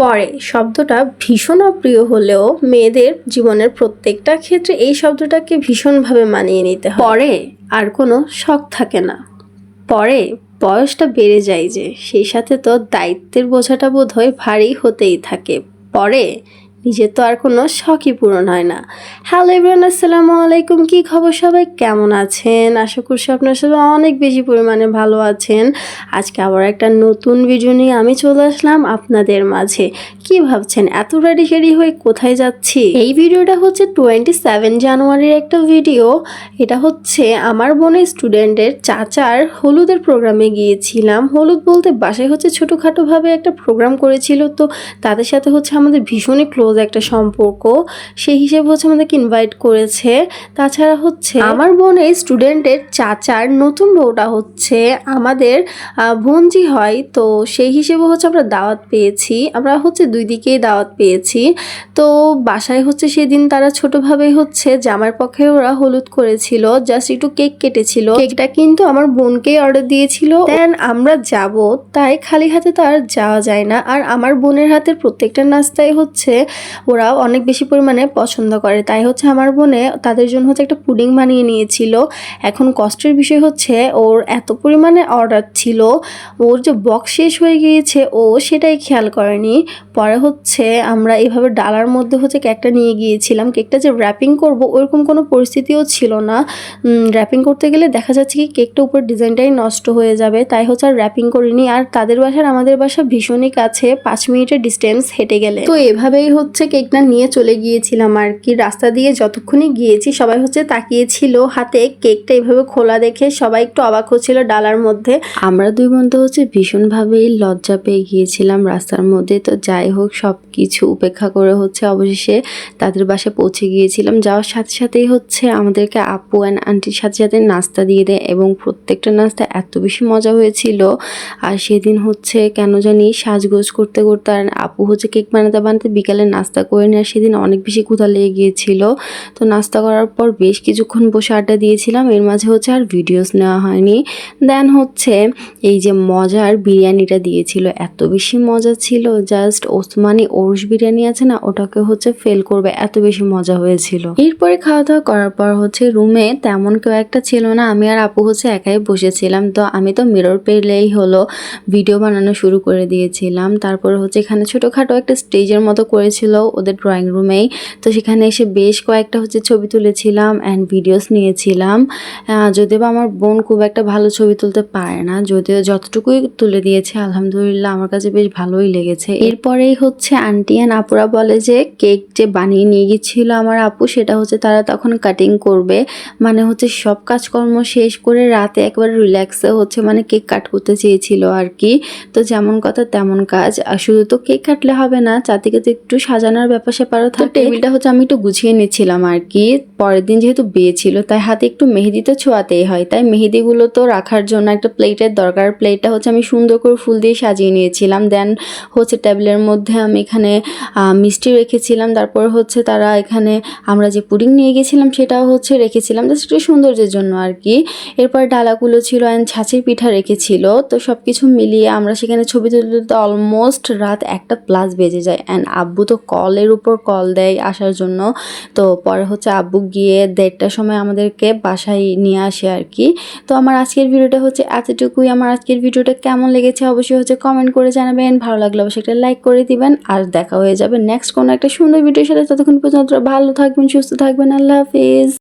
পরে শব্দটা ভীষণ অপ্রিয় হলেও মেয়েদের জীবনের প্রত্যেকটা ক্ষেত্রে এই শব্দটাকে ভীষণভাবে মানিয়ে নিতে হয়। পরে আর কোনো শখ থাকে না, পরে বয়সটা বেড়ে যায় যে সেই সাথে তো দায়িত্বের বোঝাটা বোধহয় ভারী হতেই থাকে। পরে নিজের তো আর কোনো শখই পূরণ হয় না। হ্যালো এভরিওয়ান, আসসালামু আলাইকুম। কি খবর সবাই, কেমন আছেন? আশা করছি আপনারা সবাই অনেক বেশি পরিমাণে ভালো আছেন। আজকে আবার একটা নতুন ভিডিও নিয়ে আমি চলে আসলাম আপনাদের মাঝে। কি ভাবছেন এত রেডি হয়ে কোথায় যাচ্ছি? এই ভিডিওটা হচ্ছে 27 জানুয়ারির একটা ভিডিও। এটা হচ্ছে আমার বোনের স্টুডেন্টের চাচার হলুদের প্রোগ্রামে গিয়েছিলাম। হলুদ বলতে বাসায় হচ্ছে ছোটোখাটোভাবে একটা প্রোগ্রাম করেছিল, তো তাদের সাথে হচ্ছে আমাদের ভীষণই ক্লোজ একটা সম্পর্ক, সেই হিসেবে হচ্ছে আমাদেরকে ইনভাইট করেছে। তাছাড়া হচ্ছে আমার বোনের স্টুডেন্টের চাচার নতুন বউটা হচ্ছে আমাদের বোনজি হয়, তো সেই হিসেবে হচ্ছে আমরা দাওয়াত পেয়েছি। আমরা হচ্ছে দুই দিকেই দাওয়াত পেয়েছি। তো বাসায় হচ্ছে সেদিন তারা ছোটোভাবেই হচ্ছে জামার পক্ষে ওরা হলুদ করেছিল, জাস্ট একটু কেক কেটেছিল। কেকটা কিন্তু আমার বোনকেই অর্ডার দিয়েছিল। দেন আমরা যাব, তাই খালি হাতে তো আর যাওয়া যায় না। আর আমার বোনের হাতের প্রত্যেকটা নাস্তাই হচ্ছে ওরাও অনেক বেশি পরিমাণে পছন্দ করে, তাই হচ্ছে আমার বোনে তাদের জন্য হচ্ছে একটা পুডিং বানিয়ে নিয়েছিল। এখন কষ্টের বিষয় হচ্ছে ওর এত পরিমাণে অর্ডার ছিল, ওর যে বক্স শেষ হয়ে গিয়েছে ও সেটাই খেয়াল করেনি। পরে হচ্ছে আমরা এইভাবে ডালার মধ্যে হচ্ছে কেকটা নিয়ে গিয়েছিলাম। কেকটা যে র্যাপিং করব ওইরকম কোনো পরিস্থিতিও ছিল না। র্যাপিং করতে গেলে দেখা যাচ্ছে কি কেকটা উপর ডিজাইনটাই নষ্ট হয়ে যাবে, তাই হচ্ছে আর র্যাপিং করিনি। আর তাদের বাসার আমাদের বাসা ভীষণই কাছে, 5 মিনিটের ডিস্টেন্স হেঁটে গেলে। তো এভাবেই হচ্ছে কেকটা নিয়ে চলে গিয়েছিলাম আর কি। রাস্তা দিয়ে যতক্ষণই গিয়েছি সবাই হচ্ছে তাকিয়েছিল, হাতে কেকটা এভাবে খোলা দেখে সবাই একটু অবাক হচ্ছিল ডালার মধ্যে। আমরা দুই বন্ধু হচ্ছে ভীষণভাবেই লজ্জা পেয়ে গিয়েছিলাম রাস্তার মধ্যে। তো যাই হোক, সব কিছু উপেক্ষা করে হচ্ছে অবশেষে তাদের বাসায় পৌঁছে গিয়েছিলাম। যাওয়ার সাথে সাথেই হচ্ছে আমাদেরকে আপু অ্যান্ড আন্টির সাথে সাথে নাস্তা দিয়ে দেয়, এবং প্রত্যেকটা নাস্তা এত বেশি মজা হয়েছিল। আর সেদিন হচ্ছে কেন জানি সাজগোজ করতে করতে আর আপু হচ্ছে কেক বানাতে বানাতে বিকালে নাস্তা করে নেয়। সেদিন অনেক বেশি ক্ষুধা লেগে গিয়েছিল, তো নাস্তা করার পর বেশ কিছুক্ষণ বসে আড্ডা দিয়েছিলাম। এর মাঝে হচ্ছে আর ভিডিওস নেওয়া হয়নি। দেন হচ্ছে এই যে মজার বিরিয়ানিটা দিয়েছিল, এত বেশি মজা ছিল, জাস্ট ওসমানি ওরস বিরিয়ানি আছে না, ওটাকে হচ্ছে ফেল করবে, এত বেশি মজা হয়েছিল। এরপরে খাওয়া দাওয়া করার পর হচ্ছে রুমে তেমন কেউ একটা ছিল না, আমি আর আপু হচ্ছে একাই বসেছিলাম। তো আমি তো মিরর পেলেই হলো ভিডিও বানানো শুরু করে দিয়েছিলাম। তারপরে হচ্ছে এখানে ছোটোখাটো একটা স্টেজের মতো করেছিল ওদের ড্রয়িং রুমেই, তো সেখানে এসে বেশ কয়েকটা হচ্ছে ছবি তুলেছিলাম অ্যান্ড ভিডিওস নিয়েছিলাম। যদিও বা আমার বোন খুব একটা ভালো ছবি তুলতে পারে না, যদিও যতটুকুই তুলে দিয়েছে আলহামদুলিল্লাহ আমার কাছে বেশ ভালোই লেগেছে। এরপরেই হচ্ছে আন্টি অ্যান্ড আপুরা বলে যে কেক যে বানিয়ে নিয়ে গিয়েছিল আমার আপু, সেটা হচ্ছে তারা তখন কাটিং করবে। মানে হচ্ছে সব কাজকর্ম শেষ করে রাতে একবার রিল্যাক্সে হচ্ছে মানে কেক কাট করতে চেয়েছিল আর কি। তো যেমন কথা তেমন কাজ, আর শুধু তো কেক কাটলে হবে না, চারদিকে তো একটু সাজানোর ব্যাপার স্যাপারও থাকে। টেবিলটা হচ্ছে আমি একটু গুছিয়ে নিচ্ছিলাম আর কি। পরের দিন যেহেতু বিয়ে ছিল তাই হাতে একটু মেহেদি তো ছোঁয়াতেই হয়, তাই মেহেদিগুলো তো রাখার জন্য একটা প্লেটের দরকার। প্লেটটা হচ্ছে আমি সুন্দর করে ফুল দিয়ে সাজিয়ে নিয়েছিলাম। দেন হচ্ছে টেবিলের মধ্যে আমি এখানে মিষ্টি রেখেছিলাম। তারপর হচ্ছে তারা এখানে আমরা যে পুডিং নিয়ে গেছিলাম সেটাও হচ্ছে রেখেছিলাম, জাস্ট একটু সৌন্দর্যের জন্য আর কি। এরপর ডালাগুলো ছিল অ্যান্ড ছাঁচের পিঠা রেখেছিল। তো সব কিছু মিলিয়ে আমরা সেখানে ছবি তুলতে অলমোস্ট রাত 1:00+ বেজে যায়। অ্যান্ড আব্বু তো কলের উপর কল দেয় আসার জন্য। তো পরে হচ্ছে আব্বু গিয়ে 1:30টার সময় আমাদেরকে বাসায় নিয়ে আসে আর কি। তো আমার আজকের ভিডিওটা হচ্ছে এতটুকুই। আমার আজকের ভিডিওটা কেমন লেগেছে অবশ্যই হচ্ছে কমেন্ট করে জানাবেন, ভালো লাগলে অবশ্যই একটা লাইক করে দিবেন। আর দেখা হয়ে যাবে নেক্সট কোনো একটা সুন্দর ভিডিওর সাথে। ততক্ষণ পর্যন্ত ভালো থাকবেন, সুস্থ থাকবেন। আল্লাহ হাফিজ।